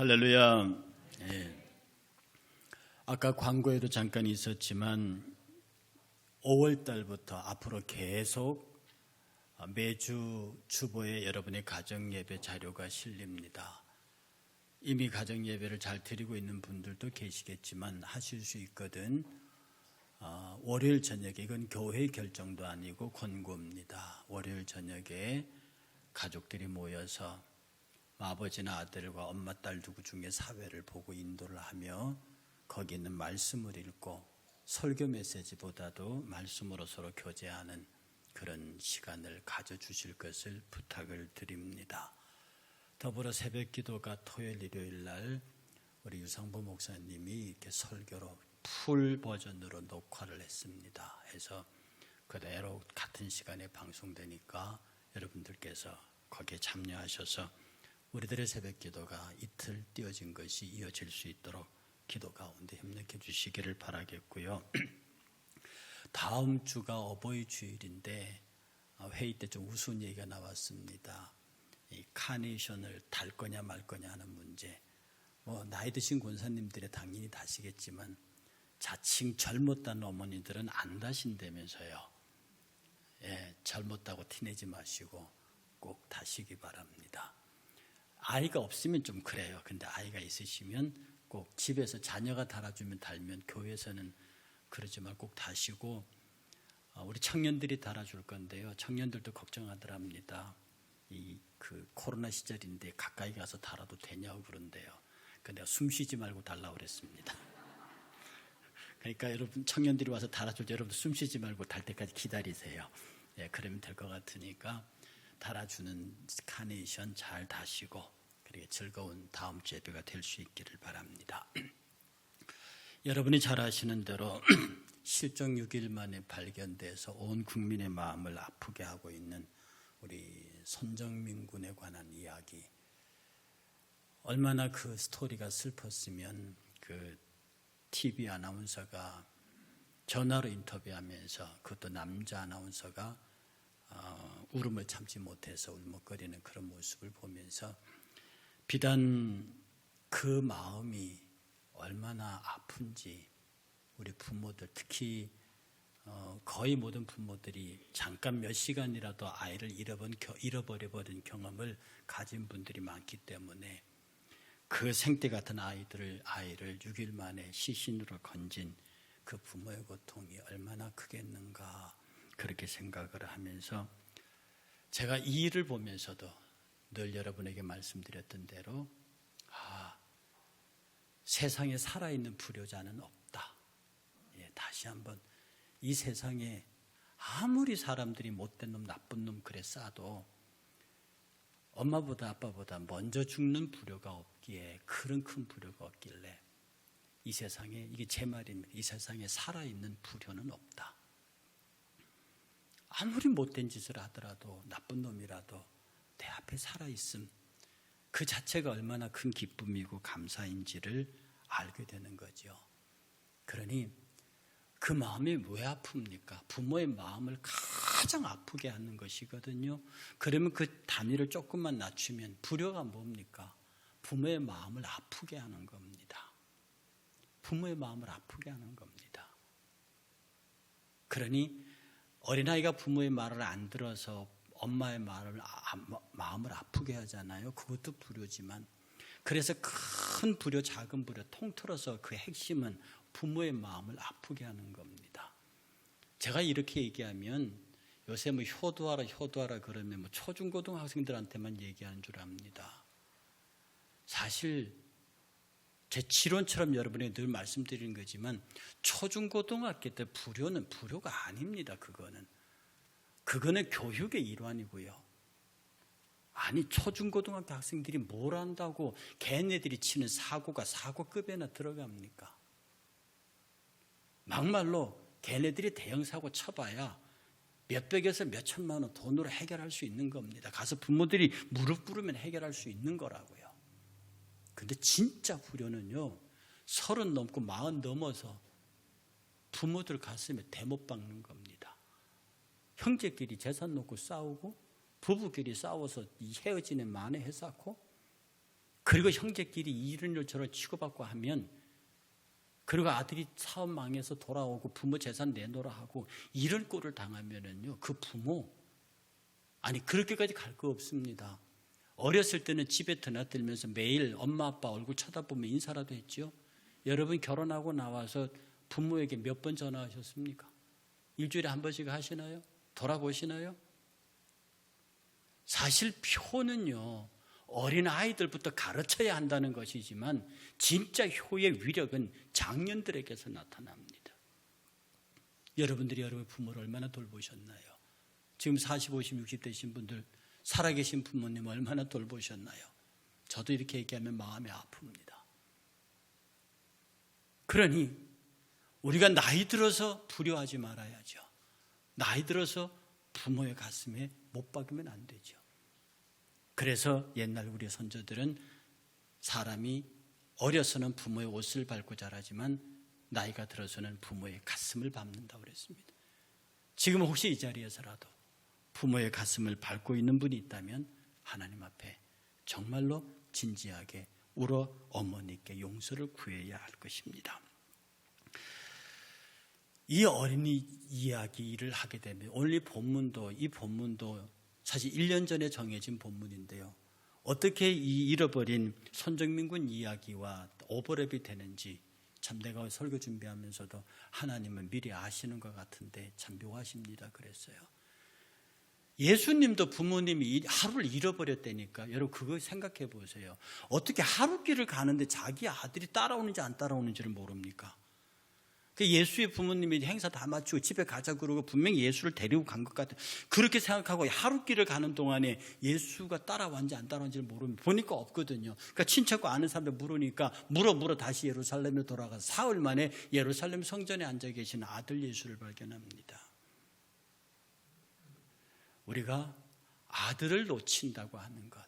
할렐루야. 예. 아까 광고에도 잠깐 있었지만 5월 달부터 앞으로 계속 매주 주보에 여러분의 가정예배 자료가 실립니다. 이미 가정예배를 잘 드리고 있는 분들도 계시겠지만 하실 수 있거든. 월요일 저녁에, 이건 교회 결정도 아니고 권고입니다. 월요일 저녁에 가족들이 모여서 아버지나 아들과 엄마, 딸 누구 중에 사회를 보고 인도를 하며 거기 있는 말씀을 읽고 설교 메시지보다도 말씀으로 서로 교제하는 그런 시간을 가져주실 것을 부탁을 드립니다. 더불어 새벽기도가 토요일, 일요일 날 우리 유상보 목사님이 이렇게 설교로 풀 버전으로 녹화를 했습니다. 해서 그대로 같은 시간에 방송되니까 여러분들께서 거기에 참여하셔서 우리들의 새벽기도가 이틀 띄어진 것이 이어질 수 있도록 기도 가운데 협력해 주시기를 바라겠고요. 다음 주가 어버이 주일인데 회의 때 좀 우스운 얘기가 나왔습니다. 이 카네이션을 달 거냐 말 거냐 하는 문제. 나이 드신 권사님들이 당연히 다시겠지만 자칭 젊었다는 어머니들은 안 다신다면서요. 예, 젊었다고 티내지 마시고 꼭 다시기 바랍니다. 아이가 없으면 좀 그래요. 근데 아이가 있으시면 꼭 집에서 자녀가 달아주면 달면 교회에서는 그러지 말고 꼭 다시고, 우리 청년들이 달아줄 건데요. 청년들도 걱정하더랍니다. 그 코로나 시절인데 가까이 가서 달아도 되냐고 그런데요. 근데 숨 쉬지 말고 달라고 그랬습니다. 그러니까 여러분 청년들이 와서 달아줄 때 여러분 숨 쉬지 말고 달 때까지 기다리세요. 예, 그러면 될 것 같으니까 달아주는 카네이션 잘 다시고 그리고 즐거운 다음 주 예배가 될 수 있기를 바랍니다. 여러분이 잘 아시는 대로 실종 6일 만에 발견돼서 온 국민의 마음을 아프게 하고 있는 우리 손정민 군에 관한 이야기. 얼마나 그 스토리가 슬펐으면 그 TV 아나운서가 전화로 인터뷰하면서, 그것도 남자 아나운서가 울음을 참지 못해서 울먹거리는 그런 모습을 보면서 비단 그 마음이 얼마나 아픈지 우리 부모들, 특히 거의 모든 부모들이 잠깐 몇 시간이라도 아이를 잃어버려버린 경험을 가진 분들이 많기 때문에 그 생떼 같은 아이를 6일 만에 시신으로 건진 그 부모의 고통이 얼마나 크겠는가, 그렇게 생각을 하면서 제가 이 일을 보면서도 늘 여러분에게 말씀드렸던 대로 세상에 살아있는 불효자는 없다. 예, 다시 한번 이 세상에 아무리 사람들이 못된 놈, 나쁜 놈 그래 싸도 엄마보다 아빠보다 먼저 죽는 불효가 없기에, 그런 큰 불효가 없길래 이 세상에, 이게 제 말입니다, 이 세상에 살아있는 불효는 없다. 아무리 못된 짓을 하더라도, 나쁜 놈이라도 내 앞에 살아있음, 그 자체가 얼마나 큰 기쁨이고 감사인지를 알게 되는 거죠. 그러니 그 마음이 왜 아픕니까? 부모의 마음을 가장 아프게 하는 것이거든요. 그러면 그 단위를 조금만 낮추면 불효가 뭡니까? 부모의 마음을 아프게 하는 겁니다. 부모의 마음을 아프게 하는 겁니다. 그러니 어린아이가 부모의 말을 안 들어서 엄마의 마음을 아프게 하잖아요. 그것도 불효지만, 그래서 큰 불효, 작은 불효 통틀어서 그 핵심은 부모의 마음을 아프게 하는 겁니다. 제가 이렇게 얘기하면 요새 효도하라 그러면 초중고등학생들한테만 얘기하는 줄 압니다. 사실 제 지론처럼 여러분에게 늘 말씀드리는 거지만 초중고등학교 때 불효는 불효가 아닙니다. 그거는 교육의 일환이고요. 아니, 초중고등학교 학생들이 뭘 안다고 걔네들이 치는 사고가 사고급에나 들어갑니까? 막말로 걔네들이 대형 사고 쳐봐야 몇백에서 몇천만 원 돈으로 해결할 수 있는 겁니다. 가서 부모들이 무릎 꿇으면 해결할 수 있는 거라고요. 근데 진짜 불효는요, 30 넘고 40 넘어서 부모들 가슴에 대못 박는 겁니다. 형제끼리 재산 놓고 싸우고 부부끼리 싸워서 헤어지는 만에 해쌓고 그리고 형제끼리 이런 일처럼 치고받고 하면, 그리고 아들이 사업 망해서 돌아오고 부모 재산 내놓으라 하고 이런 꼴을 당하면은요, 그 부모, 아니 그렇게까지 갈 거 없습니다. 어렸을 때는 집에 드나들면서 매일 엄마 아빠 얼굴 쳐다보면 인사라도 했죠. 여러분 결혼하고 나와서 부모에게 몇 번 전화하셨습니까? 일주일에 한 번씩 하시나요? 돌아보시나요? 사실 효는요, 어린 아이들부터 가르쳐야 한다는 것이지만 진짜 효의 위력은 장년들에게서 나타납니다. 여러분들이 여러분의 부모를 얼마나 돌보셨나요? 지금 40, 50, 60 되신 분들, 살아계신 부모님 얼마나 돌보셨나요? 저도 이렇게 얘기하면 마음이 아픕니다. 그러니 우리가 나이 들어서 두려워하지 말아야죠. 나이 들어서 부모의 가슴에 못 박으면 안 되죠. 그래서 옛날 우리 선조들은 사람이 어려서는 부모의 옷을 밟고 자라지만 나이가 들어서는 부모의 가슴을 밟는다고 그랬습니다. 지금 혹시 이 자리에서라도 부모의 가슴을 밟고 있는 분이 있다면 하나님 앞에 정말로 진지하게 울어 어머니께 용서를 구해야 할 것입니다. 이 어린이 이야기를 하게 되면 오늘 이 본문도 사실 1년 전에 정해진 본문인데요. 어떻게 이 잃어버린 손정민 군 이야기와 오버랩이 되는지 참 내가 설교 준비하면서도 하나님은 미리 아시는 것 같은데 참 묘하십니다. 그랬어요. 예수님도 부모님이 하루를 잃어버렸다니까. 여러분 그거 생각해 보세요. 어떻게 하루길을 가는데 자기 아들이 따라오는지 안 따라오는지를 모릅니까? 예수의 부모님이 행사 다 마치고 집에 가자 그러고 분명히 예수를 데리고 간 것 같아요. 그렇게 생각하고 하루길을 가는 동안에 예수가 따라왔는지 안 따라왔는지를 모릅니다. 보니까 없거든요. 그러니까 친척과 아는 사람들 물으니까 물어 다시 예루살렘에 돌아가서 사흘 만에 예루살렘 성전에 앉아 계신 아들 예수를 발견합니다. 우리가 아들을 놓친다고 하는 것,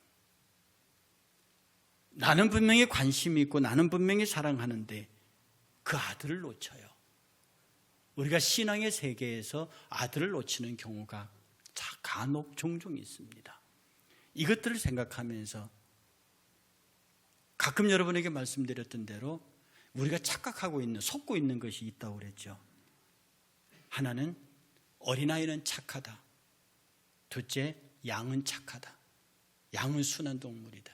나는 분명히 관심이 있고 나는 분명히 사랑하는데 그 아들을 놓쳐요. 우리가 신앙의 세계에서 아들을 놓치는 경우가 간혹 종종 있습니다. 이것들을 생각하면서 가끔 여러분에게 말씀드렸던 대로 우리가 착각하고 있는, 속고 있는 것이 있다고 그랬죠. 하나는 어린아이는 착하다. 둘째, 양은 착하다. 양은 순한 동물이다.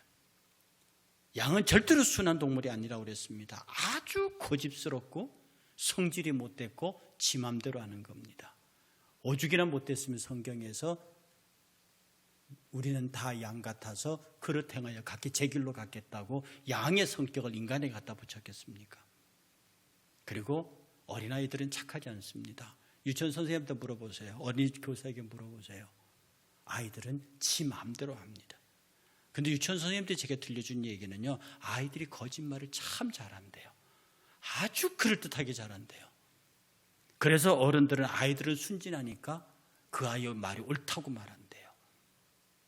양은 절대로 순한 동물이 아니라고 그랬습니다. 아주 고집스럽고 성질이 못됐고 지 맘대로 하는 겁니다. 오죽이나 못됐으면 성경에서 우리는 다 양 같아서 그릇 행하여 각기 제 길로 갔겠다고 양의 성격을 인간에 갖다 붙였겠습니까? 그리고 어린아이들은 착하지 않습니다. 유치원 선생님한테 물어보세요. 어린이 교사에게 물어보세요. 아이들은 지 마음대로 합니다. 근데 유치원 선생님들이 제가 들려준 얘기는요, 아이들이 거짓말을 참 잘한대요. 아주 그럴듯하게 잘한대요. 그래서 어른들은 아이들은 순진하니까 그 아이의 말이 옳다고 말한대요.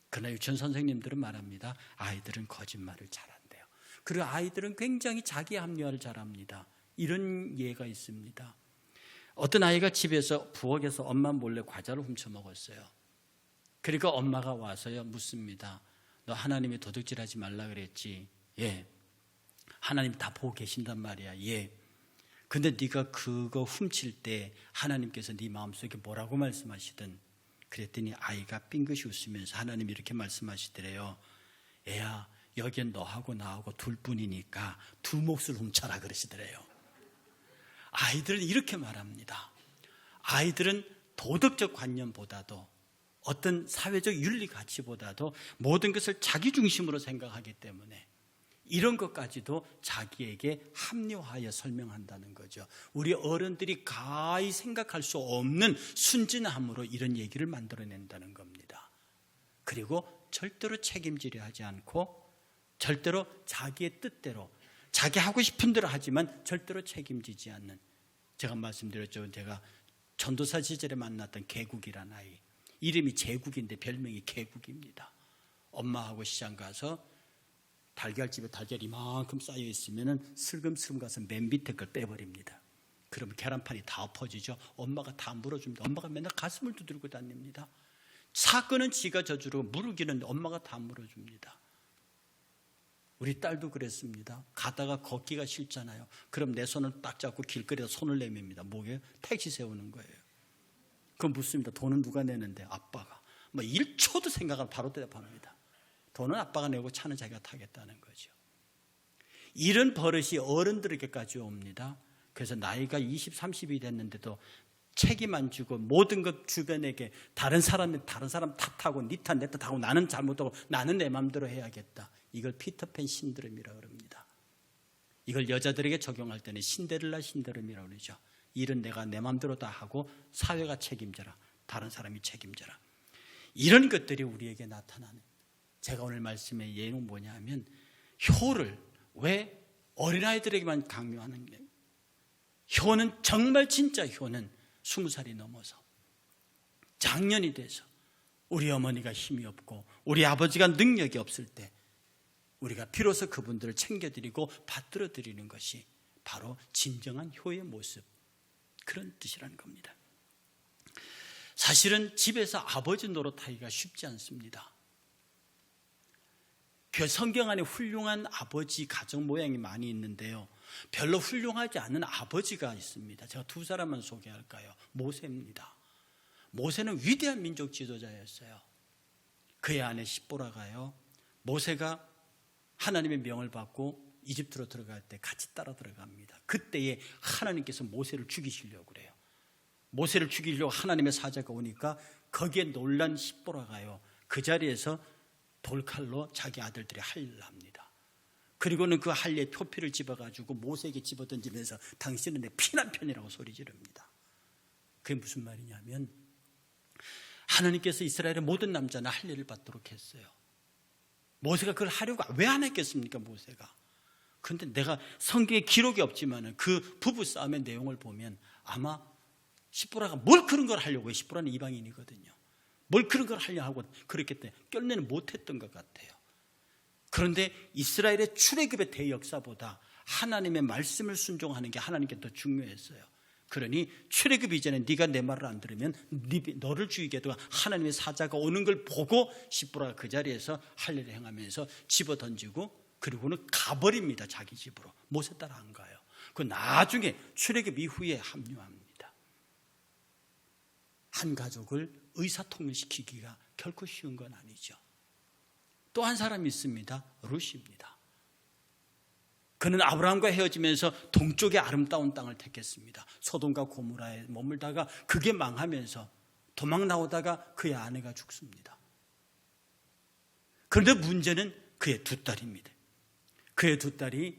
그러나 유치원 선생님들은 말합니다. 아이들은 거짓말을 잘한대요. 그리고 아이들은 굉장히 자기 합리화를 잘합니다. 이런 예가 있습니다. 어떤 아이가 집에서 부엌에서 엄마 몰래 과자를 훔쳐 먹었어요. 그러니까 엄마가 와서요 묻습니다. 너 하나님이 도둑질하지 말라 그랬지? 예. 하나님 다 보고 계신단 말이야. 예. 근데 네가 그거 훔칠 때 하나님께서 네 마음속에 뭐라고 말씀하시든, 그랬더니 아이가 삥긋이 웃으면서 하나님이 이렇게 말씀하시더래요. 애야, 여긴 너하고 나하고 둘뿐이니까 두 몫을 훔쳐라 그러시더래요. 아이들은 이렇게 말합니다. 아이들은 도덕적 관념보다도 어떤 사회적 윤리 가치보다도 모든 것을 자기 중심으로 생각하기 때문에 이런 것까지도 자기에게 합리화하여 설명한다는 거죠. 우리 어른들이 가히 생각할 수 없는 순진함으로 이런 얘기를 만들어낸다는 겁니다. 그리고 절대로 책임지려 하지 않고 절대로 자기의 뜻대로 자기 하고 싶은 대로 하지만 절대로 책임지지 않는, 제가 말씀드렸죠. 제가 전도사 시절에 만났던 개국이라는 아이, 이름이 제국인데 별명이 개국입니다. 엄마하고 시장 가서 달걀집에 달걀이 이만큼 쌓여 있으면 슬금슬금 가서 맨 밑에 걸 빼버립니다. 그러면 계란판이 다 엎어지죠. 엄마가 다 물어줍니다. 엄마가 맨날 가슴을 두드리고 다닙니다. 사건은 지가 저주르고 물기는 엄마가 다 물어줍니다. 우리 딸도 그랬습니다. 가다가 걷기가 싫잖아요. 그럼 내 손을 딱 잡고 길거리에서 손을 내밉니다. 뭐게요? 택시 세우는 거예요. 그럼 묻습니다. 돈은 누가 내는데? 아빠가. 1초도 생각을 바로 대답합니다. 돈은 아빠가 내고 차는 자기가 타겠다는 거죠. 이런 버릇이 어른들에게까지 옵니다. 그래서 나이가 20, 30이 됐는데도 책임 안 지고 모든 것 주변에게 다른 사람 탓하고 네 탓, 내 탓하고 나는 잘못하고 나는 내 마음대로 해야겠다. 이걸 피터팬 신드롬이라고 합니다. 이걸 여자들에게 적용할 때는 신데렐라 신드롬이라고 그러죠. 일은 내가 내 마음대로 다 하고 사회가 책임져라. 다른 사람이 책임져라. 이런 것들이 우리에게 나타나는, 제가 오늘 말씀의 예는 뭐냐면, 효를 왜 어린아이들에게만 강요하는 거예요. 효는 정말 진짜 효는 20살이 넘어서 장년이 돼서 우리 어머니가 힘이 없고 우리 아버지가 능력이 없을 때 우리가 비로소 그분들을 챙겨드리고 받들어드리는 것이 바로 진정한 효의 모습, 그런 뜻이라는 겁니다. 사실은 집에서 아버지 노릇하기가 쉽지 않습니다. 성경 안에 훌륭한 아버지 가정 모양이 많이 있는데요, 별로 훌륭하지 않은 아버지가 있습니다. 제가 두 사람만 소개할까요? 모세입니다. 모세는 위대한 민족 지도자였어요. 그의 아내 십보라가요, 모세가 하나님의 명을 받고 이집트로 들어갈 때 같이 따라 들어갑니다. 그때에 하나님께서 모세를 죽이시려고 그래요. 모세를 죽이려고 하나님의 사자가 오니까 거기에 놀란 십보라가요, 그 자리에서 돌칼로 자기 아들들이 할례를 합니다. 그리고는 그 할례의 표피를 집어가지고 모세에게 집어던지면서 당신은 내 피난편이라고 소리 지릅니다. 그게 무슨 말이냐면, 하나님께서 이스라엘의 모든 남자는 할례를 받도록 했어요. 모세가 그걸 하려고 왜 안 했겠습니까? 모세가. 그런데 내가 성경에 기록이 없지만 그 부부싸움의 내용을 보면 아마 십보라가 뭘 그런 걸 하려고 해요. 십보라는 이방인이거든요. 뭘 그런 걸 하려 하고 그렇기 때문에 껴내는 못했던 것 같아요. 그런데 이스라엘의 출애굽의 대역사보다 하나님의 말씀을 순종하는 게 하나님께 더 중요했어요. 그러니 출애굽 이전에 네가 내 말을 안 들으면 너를 죽이게 해도 하나님의 사자가 오는 걸 보고 십보라가 그 자리에서 할례를 행하면서 집어던지고 그리고는 가버립니다. 자기 집으로. 모세 따라 안 가요. 그 나중에 출애굽 이후에 합류합니다. 한 가족을 의사통일시키기가 결코 쉬운 건 아니죠. 또 한 사람이 있습니다. 룻입니다. 그는 아브라함과 헤어지면서 동쪽의 아름다운 땅을 택했습니다. 소돔과 고모라에 머물다가 그게 망하면서 도망 나오다가 그의 아내가 죽습니다. 그런데 문제는 그의 두 딸입니다. 그의 두 딸이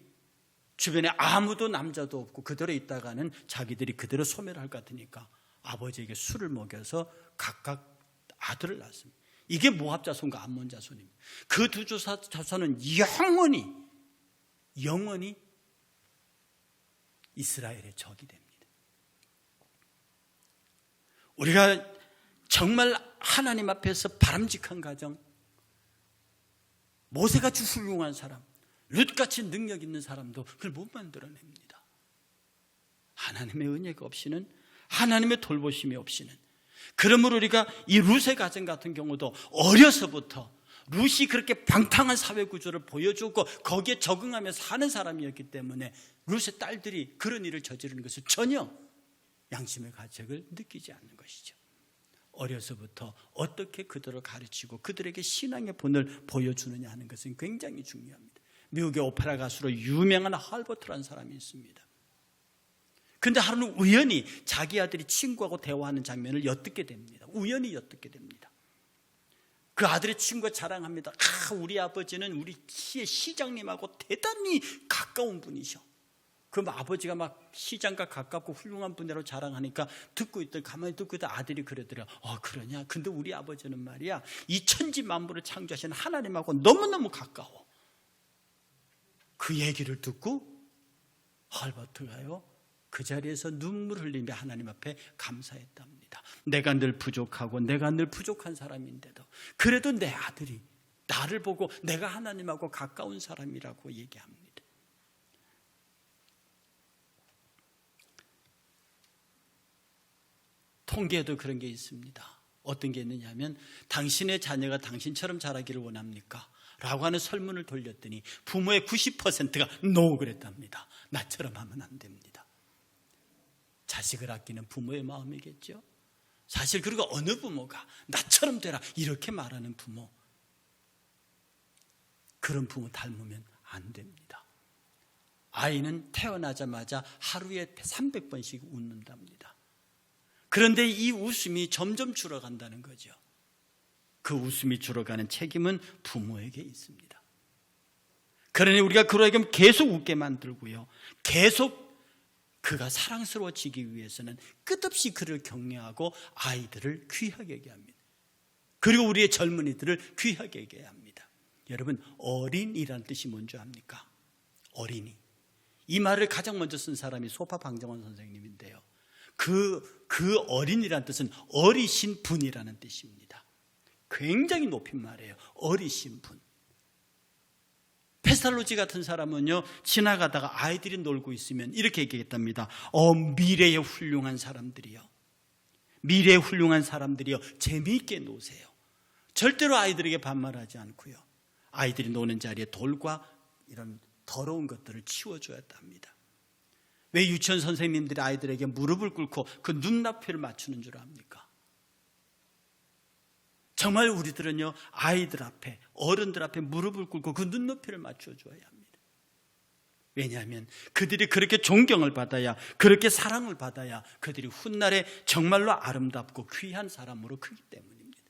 주변에 아무도 남자도 없고 그대로 있다가는 자기들이 그대로 소멸할 것 같으니까 아버지에게 술을 먹여서 각각 아들을 낳습니다. 이게 모압 자손과 암몬 자손입니다. 그 두 자손은 영원히 이스라엘의 적이 됩니다. 우리가 정말 하나님 앞에서 바람직한 가정, 모세같이 훌륭한 사람, 룻같이 능력 있는 사람도 그걸 못 만들어냅니다. 하나님의 은혜가 없이는, 하나님의 돌보심이 없이는. 그러므로 우리가 이 룻의 가정 같은 경우도 어려서부터 룻이 그렇게 방탕한 사회 구조를 보여주고 거기에 적응하며 사는 사람이었기 때문에 룻의 딸들이 그런 일을 저지르는 것을 전혀 양심의 가책을 느끼지 않는 것이죠. 어려서부터 어떻게 그들을 가르치고 그들에게 신앙의 본을 보여주느냐 하는 것은 굉장히 중요합니다. 미국의 오페라 가수로 유명한 할버트라는 사람이 있습니다. 그런데 하루는 우연히 자기 아들이 친구하고 대화하는 장면을 엿듣게 됩니다. 우연히 엿듣게 됩니다. 그 아들의 친구가 자랑합니다. 우리 아버지는 우리 시의 시장님하고 대단히 가까운 분이셔. 그럼 아버지가 막 시장과 가깝고 훌륭한 분이라고 자랑하니까 가만히 듣고 있다 아들이 그러더래요. 그러냐? 근데 우리 아버지는 말이야, 이 천지 만물을 창조하신 하나님하고 너무너무 가까워. 그 얘기를 듣고 할버트가요, 그 자리에서 눈물을 흘리며 하나님 앞에 감사했답니다. 내가 늘 부족하고 내가 늘 부족한 사람인데도 그래도 내 아들이 나를 보고 내가 하나님하고 가까운 사람이라고 얘기합니다. 통계에도 그런 게 있습니다. 어떤 게 있느냐 하면, 당신의 자녀가 당신처럼 자라기를 원합니까? 라고 하는 설문을 돌렸더니 부모의 90%가 노 그랬답니다. 나처럼 하면 안 됩니다. 자식을 아끼는 부모의 마음이겠죠. 사실 그리고 어느 부모가 나처럼 되라 이렇게 말하는 부모, 그런 부모 닮으면 안 됩니다. 아이는 태어나자마자 하루에 300번씩 웃는답니다. 그런데 이 웃음이 점점 줄어간다는 거죠. 그 웃음이 줄어가는 책임은 부모에게 있습니다. 그러니 우리가 그러에게 계속 웃게 만들고요, 계속 그가 사랑스러워지기 위해서는 끝없이 그를 격려하고 아이들을 귀하게 여겨야 합니다. 그리고 우리의 젊은이들을 귀하게 여겨야 합니다. 여러분, 어린이라는 뜻이 뭔지 압니까? 어린이. 이 말을 가장 먼저 쓴 사람이 소파 방정원 선생님인데요, 그 어린이라는 뜻은 어리신 분이라는 뜻입니다. 굉장히 높인 말이에요. 어리신 분. 페스탈로지 같은 사람은요, 지나가다가 아이들이 놀고 있으면 이렇게 얘기했답니다. 미래의 훌륭한 사람들이요, 미래의 훌륭한 사람들이요, 재미있게 노세요. 절대로 아이들에게 반말하지 않고요, 아이들이 노는 자리에 돌과 이런 더러운 것들을 치워줘야 합니다. 왜 유치원 선생님들이 아이들에게 무릎을 꿇고 그 눈높이를 맞추는 줄 압니까? 정말 우리들은요, 아이들 앞에, 어른들 앞에 무릎을 꿇고 그 눈높이를 맞춰줘야 합니다. 왜냐하면 그들이 그렇게 존경을 받아야, 그렇게 사랑을 받아야 그들이 훗날에 정말로 아름답고 귀한 사람으로 크기 때문입니다.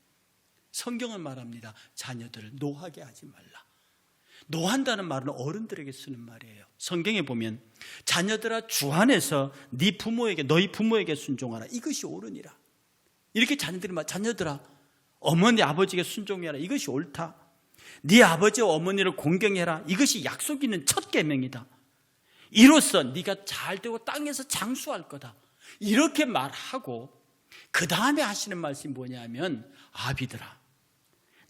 성경은 말합니다. 자녀들을 노하게 하지 말라. 노한다는 말은 어른들에게 쓰는 말이에요. 성경에 보면 자녀들아 주 안에서 네 부모에게, 너희 부모에게 순종하라, 이것이 옳으니라. 이렇게 자녀들이 말, 자녀들아 어머니 아버지에게 순종해라, 이것이 옳다. 네 아버지와 어머니를 공경해라, 이것이 약속 있는 첫 계명이다. 이로써 네가 잘되고 땅에서 장수할 거다. 이렇게 말하고 그 다음에 하시는 말씀이 뭐냐면, 아비들아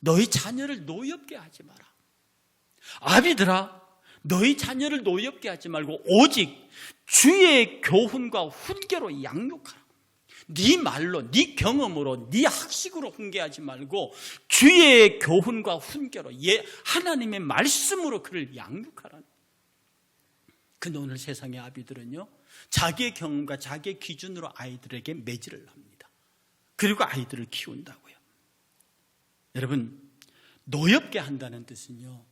너희 자녀를 노엽게 하지 마라. 아비들아 너희 자녀를 노엽게 하지 말고 오직 주의 교훈과 훈계로 양육하라. 네 말로, 네 경험으로, 네 학식으로 훈계하지 말고 주의 교훈과 훈계로, 하나님의 말씀으로 그를 양육하라. 근데 오늘 세상의 아비들은요, 자기의 경험과 자기의 기준으로 아이들에게 매질을 합니다. 그리고 아이들을 키운다고요. 여러분, 노엽게 한다는 뜻은요,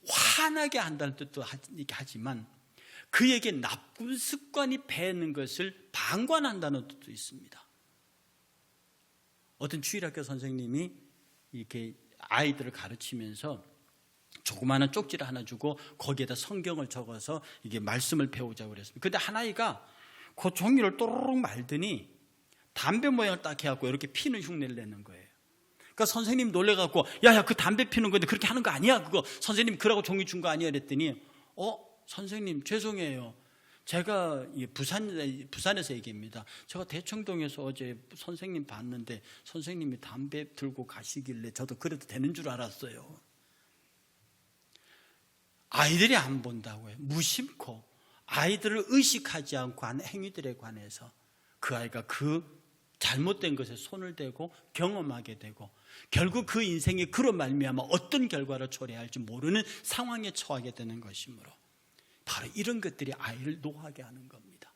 화나게 한다는 뜻도 하지만 그에게 나쁜 습관이 배는 것을 방관한다는 뜻도 있습니다. 어떤 주일학교 선생님이 이렇게 아이들을 가르치면서 조그마한 쪽지를 하나 주고 거기에다 성경을 적어서 이게 말씀을 배우자고 그랬습니다. 근데 한 아이가 그 종이를 또르륵 말더니 담배 모양을 딱 해갖고 이렇게 피는 흉내를 내는 거예요. 그러니까 선생님 놀래갖고, 야야 그 담배 피는 건데 그렇게 하는 거 아니야, 그거 선생님 그러고 종이 준 거 아니야 그랬더니, 선생님 죄송해요, 제가 부산에서 얘기합니다. 제가 대청동에서 어제 선생님 봤는데 선생님이 담배 들고 가시길래 저도 그래도 되는 줄 알았어요. 아이들이 안 본다고요. 무심코 아이들을 의식하지 않고 한 행위들에 관해서 그 아이가 그 잘못된 것에 손을 대고 경험하게 되고 결국 그 인생이 그로 말미암아 어떤 결과를 초래할지 모르는 상황에 처하게 되는 것이므로 바로 이런 것들이 아이를 노하게 하는 겁니다.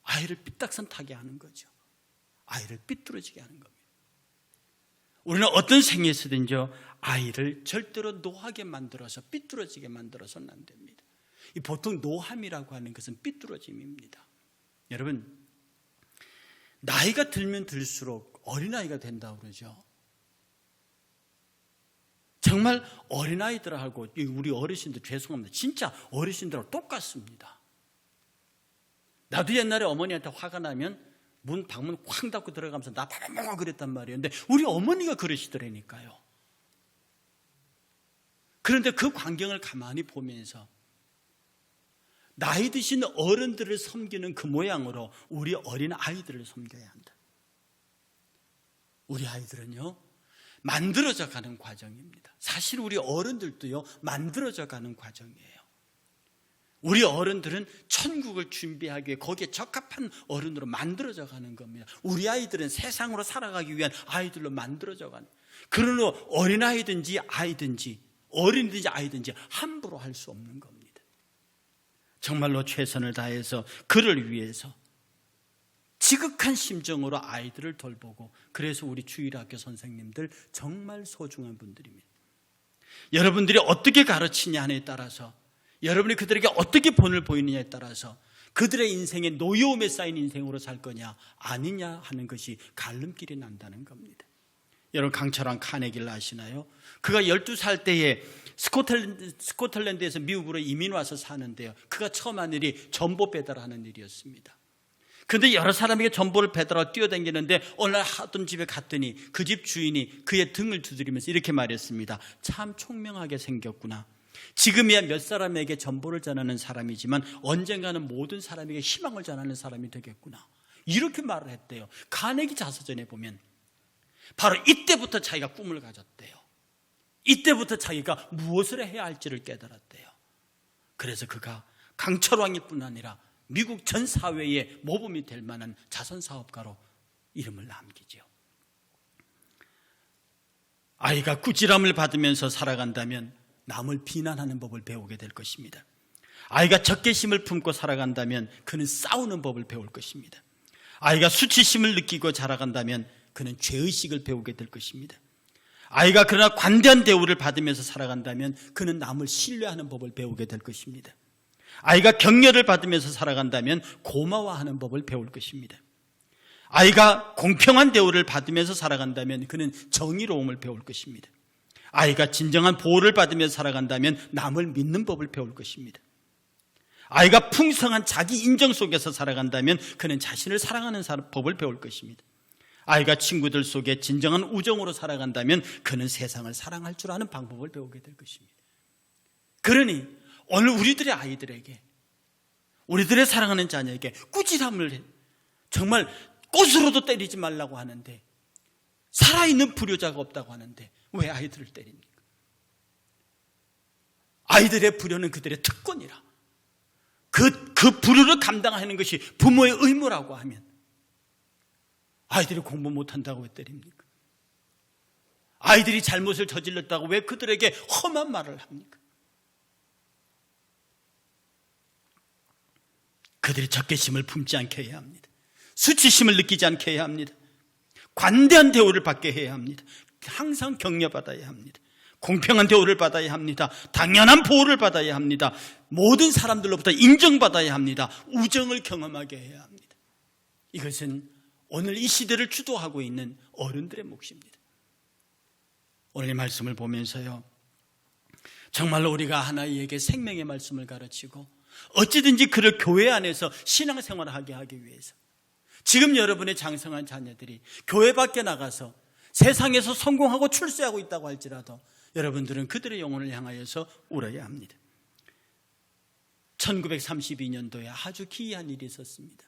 아이를 삐딱선 타게 하는 거죠. 아이를 삐뚤어지게 하는 겁니다. 우리는 어떤 생애에서든지요, 아이를 절대로 노하게 만들어서 삐뚤어지게 만들어서는 안 됩니다. 보통 노함이라고 하는 것은 삐뚤어짐입니다. 여러분, 나이가 들면 들수록 어린아이가 된다고 그러죠. 정말 어린아이들하고 우리 어르신들, 죄송합니다, 진짜 어르신들하고 똑같습니다. 나도 옛날에 어머니한테 화가 나면 방문 확 닫고 들어가면서 나 밥 먹어 그랬단 말이에요. 근데 우리 어머니가 그러시더라니까요. 그런데 그 광경을 가만히 보면서 나이 드신 어른들을 섬기는 그 모양으로 우리 어린 아이들을 섬겨야 한다. 우리 아이들은요, 만들어져 가는 과정입니다. 사실 우리 어른들도요, 만들어져 가는 과정이에요. 우리 어른들은 천국을 준비하기 위해 거기에 적합한 어른으로 만들어져 가는 겁니다. 우리 아이들은 세상으로 살아가기 위한 아이들로 만들어져 가는, 그러므로 어린아이든지 아이든지 어린이든지 아이든지 함부로 할 수 없는 겁니다. 정말로 최선을 다해서 그를 위해서 지극한 심정으로 아이들을 돌보고, 그래서 우리 주일학교 선생님들 정말 소중한 분들입니다. 여러분들이 어떻게 가르치냐에 따라서, 여러분이 그들에게 어떻게 본을 보이느냐에 따라서 그들의 인생에 노여움에 쌓인 인생으로 살 거냐 아니냐 하는 것이 갈림길이 난다는 겁니다. 여러분, 강철왕 카네기를 아시나요? 그가 12살 때에 스코틀랜드에서 미국으로 이민 와서 사는데요, 그가 처음 한 일이 전보 배달하는 일이었습니다. 그런데 여러 사람에게 전보를 배달하고 뛰어다니는데 어느 날 어떤 집에 갔더니 그 집 주인이 그의 등을 두드리면서 이렇게 말했습니다. 참 총명하게 생겼구나. 지금이야 몇 사람에게 전보를 전하는 사람이지만 언젠가는 모든 사람에게 희망을 전하는 사람이 되겠구나. 이렇게 말을 했대요. 카네기 자서전에 보면 바로 이때부터 자기가 꿈을 가졌대요. 이때부터 자기가 무엇을 해야 할지를 깨달았대요. 그래서 그가 강철왕일 뿐 아니라 미국 전 사회에 모범이 될 만한 자선사업가로 이름을 남기죠. 아이가 꾸지람을 받으면서 살아간다면 남을 비난하는 법을 배우게 될 것입니다. 아이가 적개심을 품고 살아간다면 그는 싸우는 법을 배울 것입니다. 아이가 수치심을 느끼고 자라간다면 그는 죄의식을 배우게 될 것입니다. 아이가 그러나 관대한 대우를 받으면서 살아간다면 그는 남을 신뢰하는 법을 배우게 될 것입니다. 아이가 격려를 받으면서 살아간다면 고마워하는 법을 배울 것입니다. 아이가 공평한 대우를 받으면서 살아간다면 그는 정의로움을 배울 것입니다. 아이가 진정한 보호를 받으면서 살아간다면 남을 믿는 법을 배울 것입니다. 아이가 풍성한 자기 인정 속에서 살아간다면 그는 자신을 사랑하는 법을 배울 것입니다. 아이가 친구들 속에 진정한 우정으로 살아간다면 그는 세상을 사랑할 줄 아는 방법을 배우게 될 것입니다. 그러니 오늘 우리들의 아이들에게, 우리들의 사랑하는 자녀에게 꾸지람을 정말 꽃으로도 때리지 말라고 하는데, 살아있는 불효자가 없다고 하는데 왜 아이들을 때립니까? 아이들의 불효는 그들의 특권이라, 그 불효를 감당하는 것이 부모의 의무라고 하면 아이들이 공부 못한다고 왜 때립니까? 아이들이 잘못을 저질렀다고 왜 그들에게 험한 말을 합니까? 그들이 적개심을 품지 않게 해야 합니다. 수치심을 느끼지 않게 해야 합니다. 관대한 대우를 받게 해야 합니다. 항상 격려받아야 합니다. 공평한 대우를 받아야 합니다. 당연한 보호를 받아야 합니다. 모든 사람들로부터 인정받아야 합니다. 우정을 경험하게 해야 합니다. 이것은 오늘 이 시대를 주도하고 있는 어른들의 몫입니다. 오늘 이 말씀을 보면서요, 정말로 우리가 하나님에게 생명의 말씀을 가르치고 어찌든지 그를 교회 안에서 신앙생활을 하게 위해서, 지금 여러분의 장성한 자녀들이 교회 밖에 나가서 세상에서 성공하고 출세하고 있다고 할지라도 여러분들은 그들의 영혼을 향하여서 울어야 합니다. 1932년도에 아주 기이한 일이 있었습니다.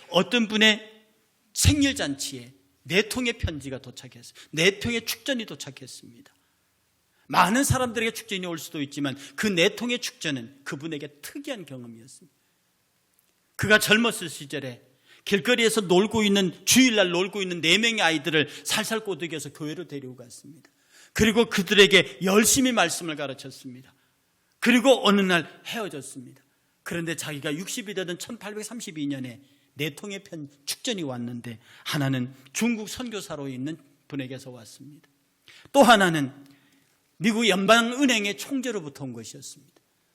어떤 분의 생일잔치에 4통의 편지가 도착했어요. 4통의 축전이 도착했습니다. 많은 사람들에게 축전이 올 수도 있지만 그 4통의 축전은 그분에게 특이한 경험이었습니다. 그가 젊었을 시절에 길거리에서 주일날 놀고 있는 4명의 아이들을 살살 꼬드겨서 교회로 데리고 갔습니다. 그리고 그들에게 열심히 말씀을 가르쳤습니다. 그리고 어느 날 헤어졌습니다. 그런데 자기가 60이 되던 1832년에 4통의 축전이 왔는데, 하나는 중국 선교사로 있는 분에게서 왔습니다. 또 하나는 미국 연방은행의 총재로부터 온 것이었습니다.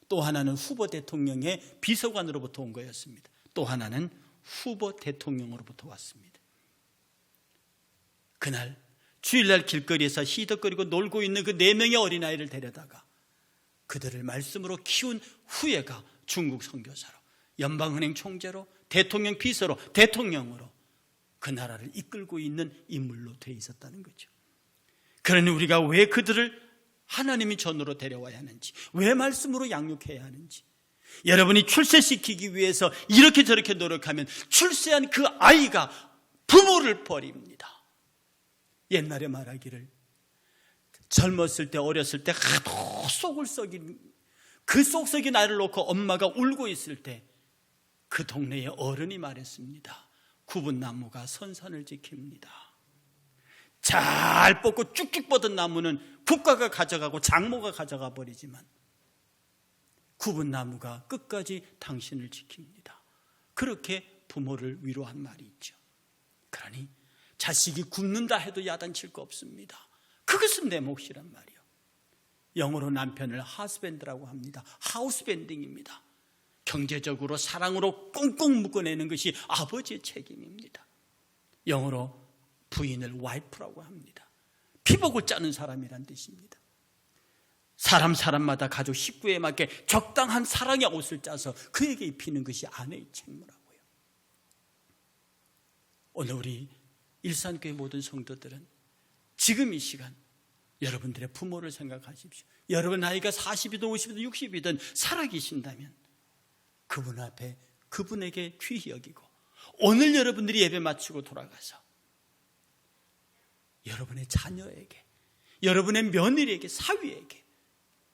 또 하나는 후보 대통령의 비서관으로부터 온 거였습니다. 또 하나는 후보 대통령으로부터 왔습니다. 그날 주일날 길거리에서 희덕거리고 놀고 있는 그 4명의 어린아이를 데려다가 그들을 말씀으로 키운 후예가 중국 선교사로, 연방은행 총재로, 대통령 비서로, 대통령으로 그 나라를 이끌고 있는 인물로 되어 있었다는 거죠. 그러니 우리가 왜 그들을 하나님이 전으로 데려와야 하는지, 왜 말씀으로 양육해야 하는지, 여러분이 출세시키기 위해서 이렇게 저렇게 노력하면 출세한 그 아이가 부모를 버립니다. 옛날에 말하기를 젊었을 때, 어렸을 때 하도 속을 썩인 그 쏙쏙이 나이를 놓고 엄마가 울고 있을 때 그 동네의 어른이 말했습니다. 굽은 나무가 선산을 지킵니다. 잘 뻗고 쭉쭉 뻗은 나무는 국가가 가져가고 장모가 가져가 버리지만 굽은 나무가 끝까지 당신을 지킵니다. 그렇게 부모를 위로한 말이 있죠. 그러니 자식이 굶는다 해도 야단칠 거 없습니다. 그것은 내 몫이란 말이에요. 영어로 남편을 하스밴드라고 합니다. 하우스밴딩입니다. 경제적으로 사랑으로 꽁꽁 묶어내는 것이 아버지의 책임입니다. 영어로 부인을 와이프라고 합니다. 피복을 짜는 사람이란 뜻입니다. 사람마다 가족 식구에 맞게 적당한 사랑의 옷을 짜서 그에게 입히는 것이 아내의 책무라고요. 오늘 우리 일산교회 모든 성도들은 지금 이 시간 여러분들의 부모를 생각하십시오. 여러분 나이가 40이든 50이든 60이든 살아계신다면 그분 앞에 그분에게 귀히 여기고 오늘 여러분들이 예배 마치고 돌아가서 여러분의 자녀에게, 여러분의 며느리에게, 사위에게,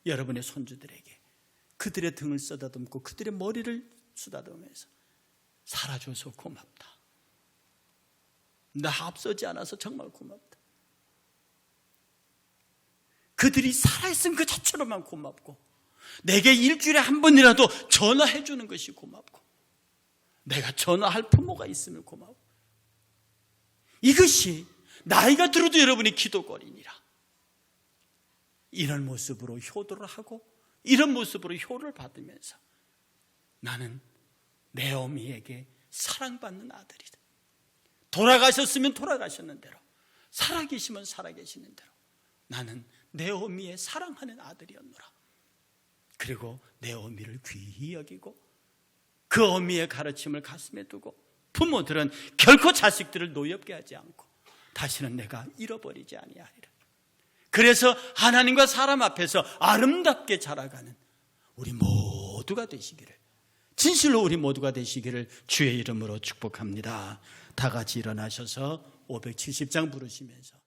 여러분의 손주들에게 그들의 등을 쓰다듬고 그들의 머리를 쓰다듬으면서 살아줘서 고맙다. 나 앞서지 않아서 정말 고맙다. 그들이 살아있은 그 자체로만 고맙고 내게 일주일에 한 번이라도 전화해 주는 것이 고맙고 내가 전화할 부모가 있으면 고마워. 이것이 나이가 들어도 여러분이 기도거리니라. 이런 모습으로 효도를 하고 이런 모습으로 효를 받으면서 나는 내 어미에게 사랑받는 아들이다. 돌아가셨으면 돌아가셨는 대로, 살아계시면 살아계시는 대로 나는 내 어미의 사랑하는 아들이었노라. 그리고 내 어미를 귀히 여기고 그 어미의 가르침을 가슴에 두고 부모들은 결코 자식들을 노엽게 하지 않고 다시는 내가 잃어버리지 아니하리라. 그래서 하나님과 사람 앞에서 아름답게 자라가는 우리 모두가 되시기를, 진실로 우리 모두가 되시기를 주의 이름으로 축복합니다. 다 같이 일어나셔서 570장 부르시면서